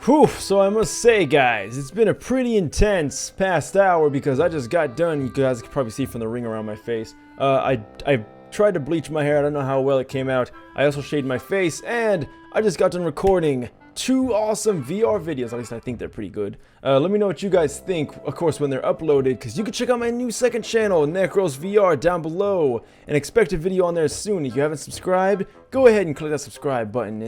Whew, so I must say, guys, it's been a pretty intense past hour because I just got done. You guys can probably see from the ring around my face. I tried to bleach my hair. I don't know how well it came out. I also shaved my face, and I just got done recording 2 awesome VR videos. At least I think they're pretty good. Let me know what you guys think, of course, when they're uploaded, because you can check out my new second channel, NecrosVR, down below, and expect a video on there soon. If you haven't subscribed, go ahead and click that subscribe button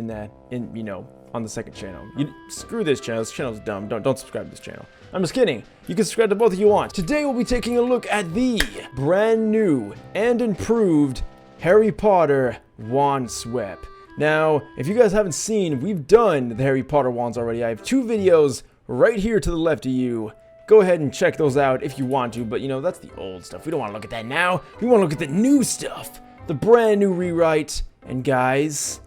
on the second channel. Screw this channel. This channel's dumb. Don't subscribe to this channel. I'm just kidding. You can subscribe to both if you want. Today we'll be taking a look at the brand new and improved Harry Potter wand swept. Now, if you guys haven't seen, we've done the Harry Potter wands already. I have 2 videos right here to the left of you. Go ahead and check those out if you want to, but that's the old stuff. We don't want to look at that now. We want to look at the new stuff. The brand new rewrite. And guys,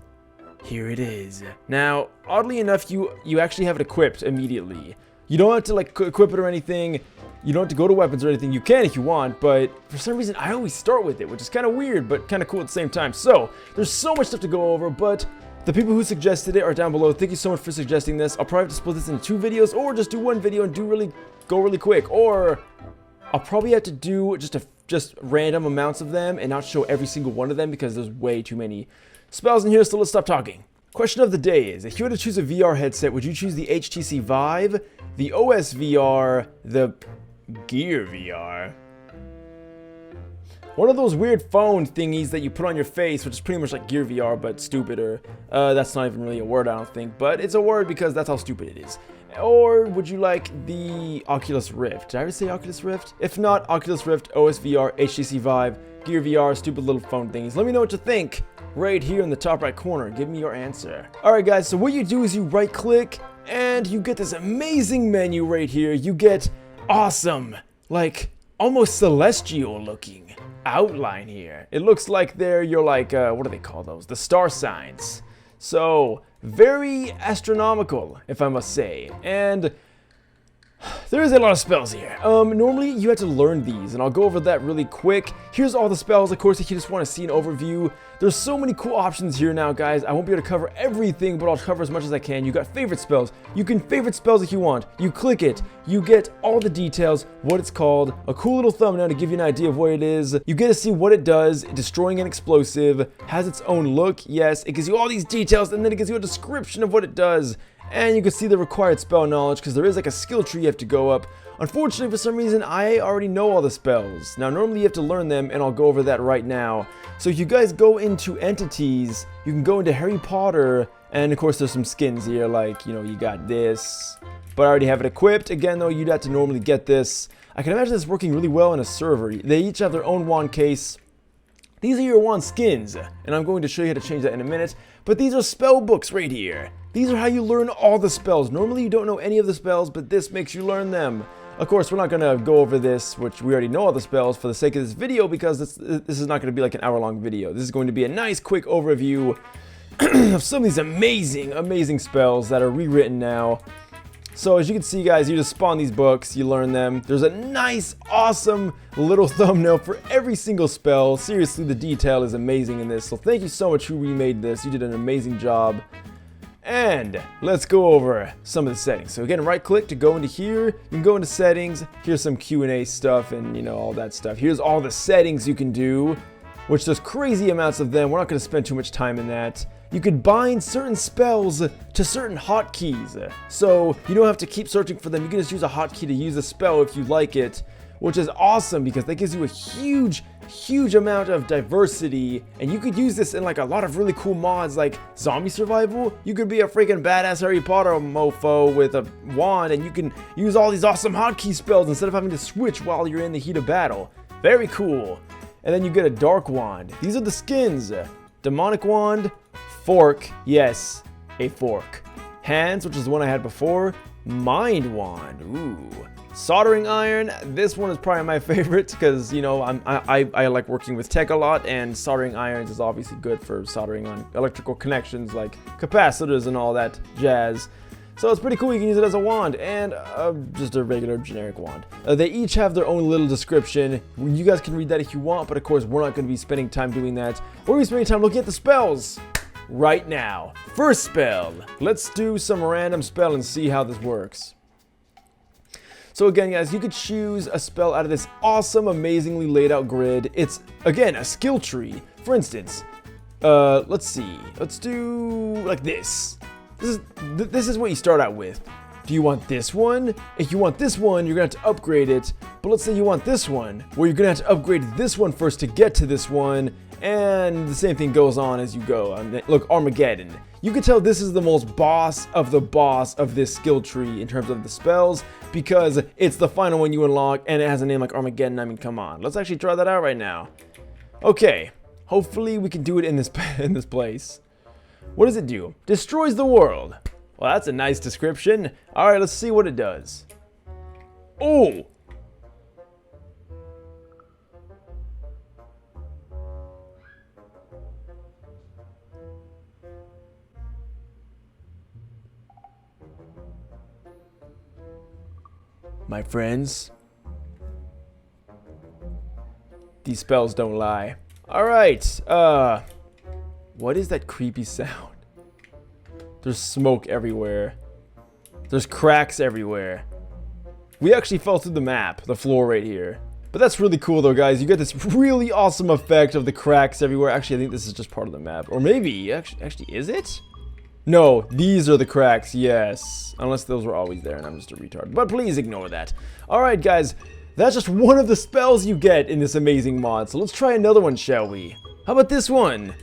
here it is. Now, oddly enough, you actually have it equipped immediately. You don't have to equip it or anything. You don't have to go to weapons or anything. You can if you want, but for some reason I always start with it, which is kind of weird, but kind of cool at the same time. So, there's so much stuff to go over, but the people who suggested it are down below. Thank you so much for suggesting this. I'll probably have to split this into 2 videos, or just do 1 video and go really quick, or I'll probably have to do just random amounts of them and not show every single one of them because there's way too many spells in here, so let's stop talking. Question of the day is, if you had to choose a VR headset, would you choose the HTC Vive, the OS VR, the Gear VR? One of those weird phone thingies that you put on your face, which is pretty much like Gear VR, but stupider. That's not even really a word, I don't think, but it's a word because that's how stupid it is. Or would you like the Oculus Rift? Did I ever say Oculus Rift? If not, Oculus Rift, OS VR, HTC Vive, Gear VR, stupid little phone thingies. Let me know what you think right here in the top right corner. Give me your answer. Alright guys, so what you do is you right click and you get this amazing menu right here. You get awesome, almost celestial looking outline here. It looks like you're what do they call those? The star signs. So, very astronomical, if I must say. And there is a lot of spells here. Normally you have to learn these, and I'll go over that really quick. Here's all the spells. Of course, if you just want to see an overview, there's so many cool options here now, guys. I won't be able to cover everything, but I'll cover as much as I can. You got favorite spells. You can favorite spells if you want. You click it. You get all the details, what it's called, a cool little thumbnail to give you an idea of what it is. You get to see what it does. Destroying an explosive, has its own look. Yes, it gives you all these details, and then it gives you a description of what it does. And you can see the required spell knowledge because there is a skill tree you have to go up. Unfortunately, for some reason, I already know all the spells. Now, normally you have to learn them, and I'll go over that right now. So if you guys go into entities, you can go into Harry Potter, and of course there's some skins here, you got this. But I already have it equipped. Again, though, you'd have to normally get this. I can imagine this working really well in a server. They each have their own wand case. These are your wand skins, and I'm going to show you how to change that in a minute. But these are spell books right here. These are how you learn all the spells. Normally you don't know any of the spells, but this makes you learn them. Of course, we're not going to go over this, which we already know all the spells for the sake of this video, because this is not going to be like an hour-long video. This is going to be a nice, quick overview of some of these amazing spells that are rewritten now. So as you can see, guys, you just spawn these books, you learn them. There's a nice, awesome little thumbnail for every single spell. Seriously, the detail is amazing in this. So thank you so much who remade this. You did an amazing job. And let's go over some of the settings. So again, right click to go into here. You can go into settings. Here's some Q&A stuff and all that stuff. Here's all the settings you can do, which there's crazy amounts of them. We're not going to spend too much time in that. You could bind certain spells to certain hotkeys. So you don't have to keep searching for them. You can just use a hotkey to use a spell if you like it, which is awesome because that gives you a huge amount of diversity, and you could use this in a lot of really cool mods like zombie survival. You could be a freaking badass Harry Potter mofo with a wand, and you can use all these awesome hotkey spells instead of having to switch while you're in the heat of battle. Very cool. And then you get a dark wand. These are the skins. Demonic wand, fork, yes, a fork. Hands, which is the one I had before. Mind wand, ooh. Soldering iron, this one is probably my favorite because, I like working with tech a lot, and soldering irons is obviously good for soldering on electrical connections like capacitors and all that jazz. So it's pretty cool. You can use it as a wand and just a regular generic wand. They each have their own little description. You guys can read that if you want, but of course we're not going to be spending time doing that. We're going to be spending time looking at the spells. right now. First spell. Let's do some random spell and see how this works. So again, guys, you could choose a spell out of this awesome, amazingly laid out grid. It's, again, a skill tree. For instance, let's see. Let's do like this. This is what you start out with. Do you want this one? If you want this one, you're going to have to upgrade it. But let's say you want this one, where you're going to have to upgrade this one first to get to this one. And the same thing goes on as you go. I mean, look, Armageddon. You can tell this is the most boss of this skill tree in terms of the spells, because it's the final one you unlock and it has a name like Armageddon. I mean, come on. Let's actually try that out right now. Okay. Hopefully we can do it in this place. What does it do? Destroys the world. Well, that's a nice description. All right, let's see what it does. Oh! My friends, these spells don't lie. All right, what is that creepy sound? There's smoke everywhere. There's cracks everywhere. We actually fell through the map, the floor right here. But that's really cool though, guys. You get this really awesome effect of the cracks everywhere. Actually, I think this is just part of the map. Or maybe, actually, is it? No, these are the cracks, yes. Unless those were always there and I'm just a retard. But please ignore that. Alright, guys. That's just one of the spells you get in this amazing mod. So let's try another one, shall we? How about this one?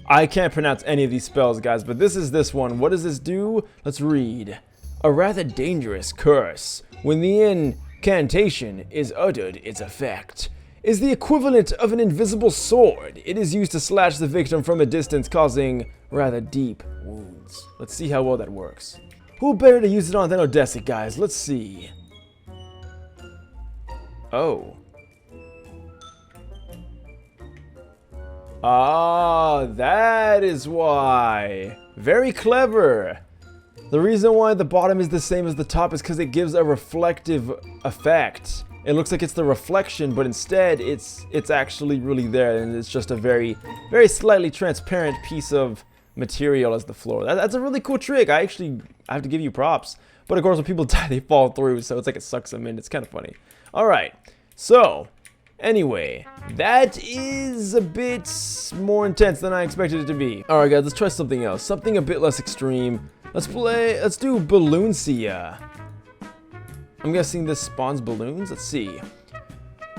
I can't pronounce any of these spells, guys, but this is this one. What does this do? Let's read. A rather dangerous curse. When the incantation is uttered, its effect is the equivalent of an invisible sword. It is used to slash the victim from a distance, causing rather deep wounds. Let's see how well that works. Who better to use it on than Odessa, guys? Let's see. Oh. Ah, that is why. Very clever. The reason why the bottom is the same as the top is because it gives a reflective effect. It looks like it's the reflection, but instead it's actually really there, and it's just a very slightly transparent piece of material as the floor. That's a really cool trick. I have to give you props. But of course, when people die, they fall through, so it's like it sucks them in. It's kind of funny. All right. So, anyway, that is a bit more intense than I expected it to be. All right, guys, let's try something else. Something a bit less extreme. Let's do Balloonsia. I'm guessing this spawns balloons. Let's see.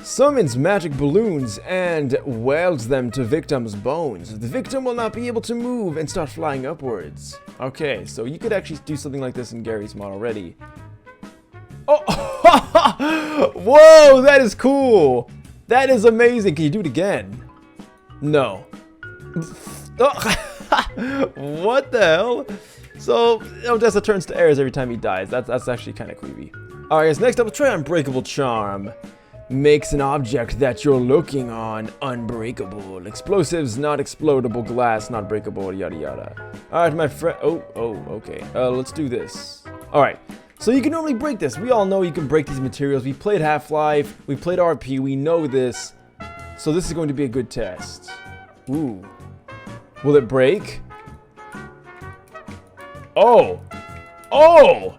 Summons magic balloons and welds them to victim's bones. The victim will not be able to move and start flying upwards. Okay, so you could actually do something like this in Garry's mod already. Oh! Whoa, that is cool. That is amazing. Can you do it again? No. What the hell? So, Odessa turns to airs every time he dies. That's actually kind of creepy. Alright, guys, next up, let's try Unbreakable Charm. Makes an object that you're looking on unbreakable. Explosives not explodable, glass not breakable, yada yada. Alright, my friend. Oh, okay. Let's do this. Alright, so you can normally break this. We all know you can break these materials. We played Half-Life, we played RP, we know this. So this is going to be a good test. Ooh. Will it break? Oh! Oh!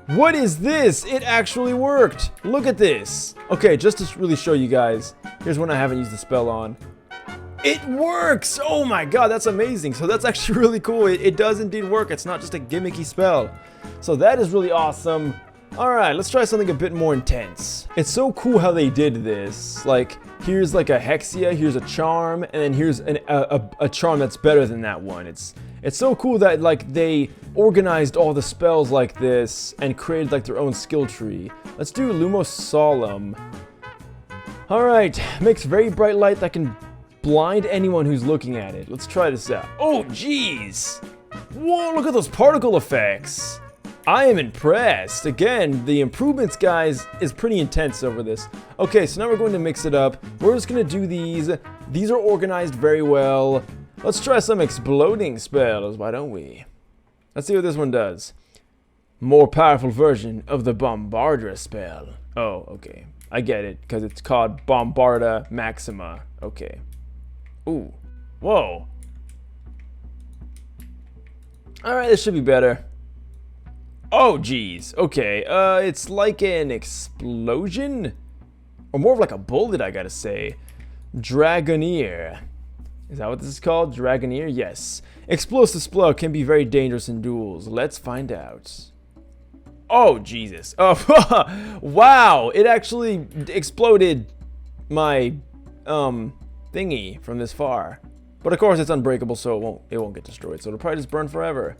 What is this? It actually worked. Look at this. Okay, just to really show you guys, here's one I haven't used the spell on. It works! Oh my god, that's amazing. So that's actually really cool. It does indeed work. It's not just a gimmicky spell. So that is really awesome. Alright, let's try something a bit more intense. It's so cool how they did this. Like, here's like a Hexia, here's a charm, and then here's a charm that's better than that one. It's so cool that like they organized all the spells like this and created like their own skill tree. Let's do Lumos Solemn. Alright, makes very bright light that can blind anyone who's looking at it. Let's try this out. Oh jeez! Whoa, look at those particle effects! I am impressed. Again, the improvements, guys, is pretty intense over this. Okay, so now we're going to mix it up. We're just going to do these. These are organized very well. Let's try some exploding spells, why don't we? Let's see what this one does. More powerful version of the Bombardra spell. Oh, okay. I get it, because it's called Bombarda Maxima. Okay. Ooh. Whoa. Alright, this should be better. Oh, geez. Okay, it's like an explosion? Or more of like a bullet, I gotta say. Dragoneer. Is that what this is called? Dragoneer? Yes. Explosive spell can be very dangerous in duels. Let's find out. Oh, Jesus. Oh, wow. It actually exploded my, thingy from this far. But of course it's unbreakable, so it won't get destroyed. So it'll probably just burn forever.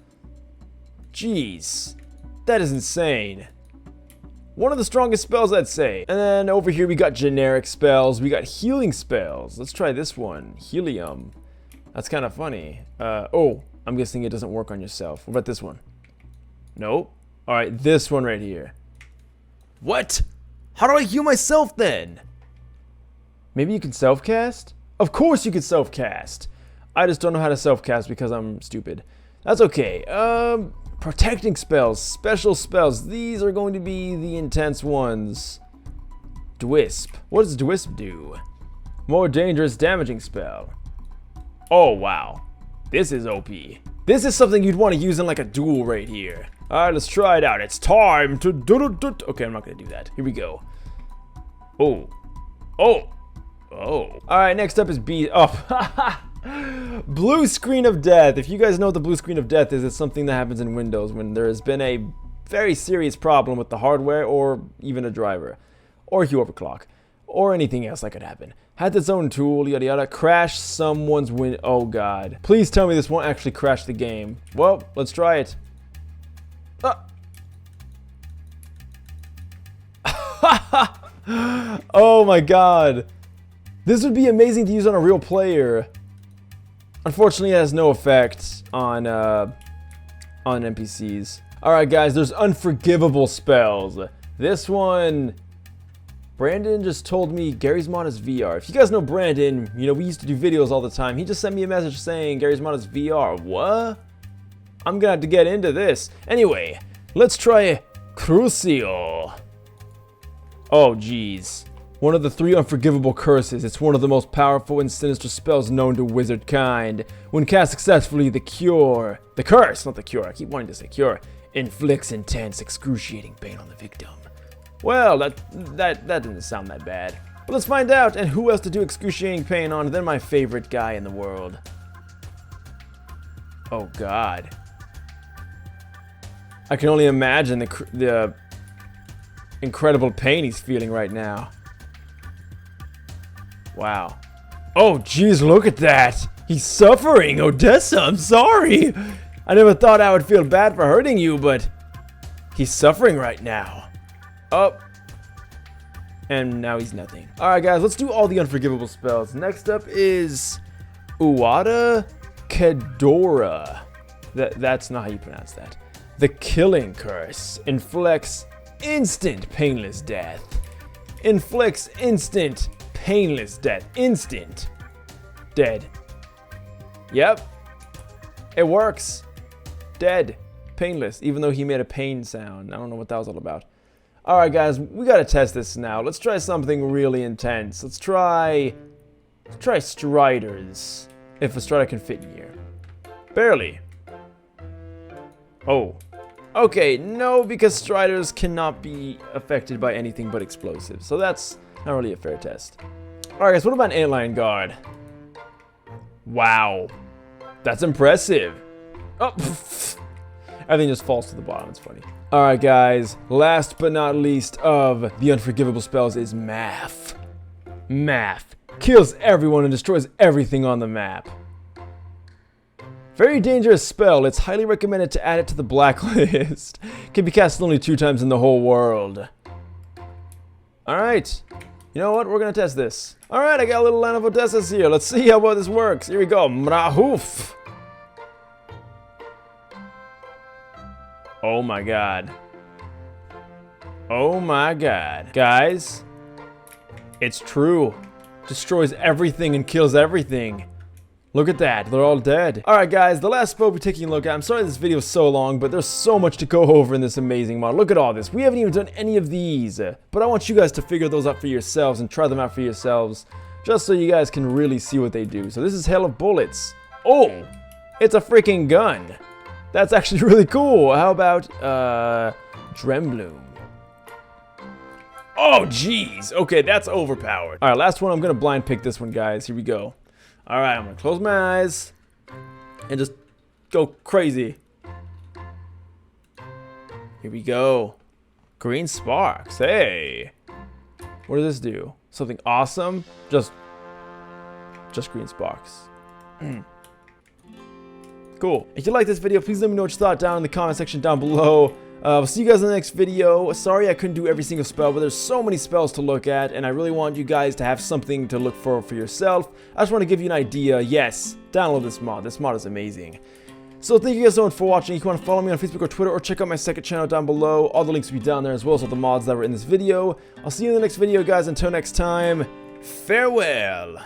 Jeez. That is insane. One of the strongest spells, I'd say. And then over here we got generic spells. We got healing spells. Let's try this one. Helium. That's kind of funny. Oh, I'm guessing it doesn't work on yourself. What about this one? Nope. Alright, this one right here. What? How do I heal myself then? Maybe you can self-cast? Of course you can self-cast. I just don't know how to self-cast because I'm stupid. That's okay. Protecting spells, special spells. These are going to be the intense ones. Dwisp. What does Dwisp do? More dangerous damaging spell. Oh, wow. This is OP. This is something you'd want to use in like a duel right here. Alright, let's try it out. It's time to do. Okay, I'm not going to do that. Here we go. Oh. Oh. Oh. Alright, next up is B. Oh. Blue screen of death. If you guys know what the blue screen of death is, it's something that happens in Windows when there has been a very serious problem with the hardware or even a driver or Hue overclock or anything else that could happen. Has its own tool, yada yada. Crash someone's win. Oh god. Please tell me this won't actually crash the game. Well, let's try it. Oh my god. This would be amazing to use on a real player. Unfortunately, it has no effect on NPCs. Alright guys, there's unforgivable spells. This one, Brandon just told me Garry's mod is VR. If you guys know Brandon, you know, we used to do videos all the time. He just sent me a message saying Garry's mod is VR. What? I'm gonna have to get into this. Anyway, let's try Crucial. Oh geez. One of the 3 unforgivable curses. It's one of the most powerful and sinister spells known to wizard kind. When cast successfully, the curse, not the cure, I keep wanting to say cure, inflicts intense, excruciating pain on the victim. Well, that didn't sound that bad. But let's find out, and who else to do excruciating pain on than my favorite guy in the world. Oh god. I can only imagine the incredible pain he's feeling right now. Wow. Oh, geez, look at that. He's suffering. Odessa, I'm sorry. I never thought I would feel bad for hurting you, but he's suffering right now. Oh. And now he's nothing. Alright, guys, let's do all the unforgivable spells. Next up is Uada Kedora. That's not how you pronounce that. The Killing Curse. Inflicts instant painless death. Inflicts instant painless death. Instant. Dead. Yep. It works. Dead. Painless. Even though he made a pain sound. I don't know what that was all about. Alright guys, we gotta test this now. Let's try something really intense. Let's try Striders. If a Strider can fit in here. Barely. Oh. Okay, no, because Striders cannot be affected by anything but explosives. So that's not really a fair test. Alright guys, what about an Antlion Guard? Wow. That's impressive. Oh, everything just falls to the bottom. It's funny. Alright guys, last but not least of the unforgivable spells is Math. Math. Kills everyone and destroys everything on the map. Very dangerous spell. It's highly recommended to add it to the blacklist. Can be cast only 2 times in the whole world. Alright. You know what? We're gonna test this. Alright, I got a little line of Odessas here. Let's see how well this works. Here we go. Mrahoof. Oh my god. Oh my god. Guys, it's true. Destroys everything and kills everything. Look at that, they're all dead. Alright guys, the last spell we're taking a look at, I'm sorry this video is so long, but there's so much to go over in this amazing mod. Look at all this, we haven't even done any of these, but I want you guys to figure those out for yourselves and try them out for yourselves, just so you guys can really see what they do. So this is Hail of Bullets. Oh, it's a freaking gun. That's actually really cool. How about, Drembloom? Oh, jeez. Okay, that's overpowered. Alright, last one, I'm gonna blind pick this one, guys. Here we go. Alright, I'm gonna close my eyes and just go crazy. Here we go. Green sparks. Hey. What does this do? Something awesome? Just green sparks. Cool. If you like this video, please let me know what you thought down in the comment section down below. I'll see you guys in the next video. Sorry I couldn't do every single spell, but there's so many spells to look at, and I really want you guys to have something to look for yourself. I just want to give you an idea. Yes, download this mod. This mod is amazing. So thank you guys so much for watching. If you want to follow me on Facebook or Twitter, or check out my second channel down below, all the links will be down there, as well as all the mods that were in this video. I'll see you in the next video, guys. Until next time, farewell.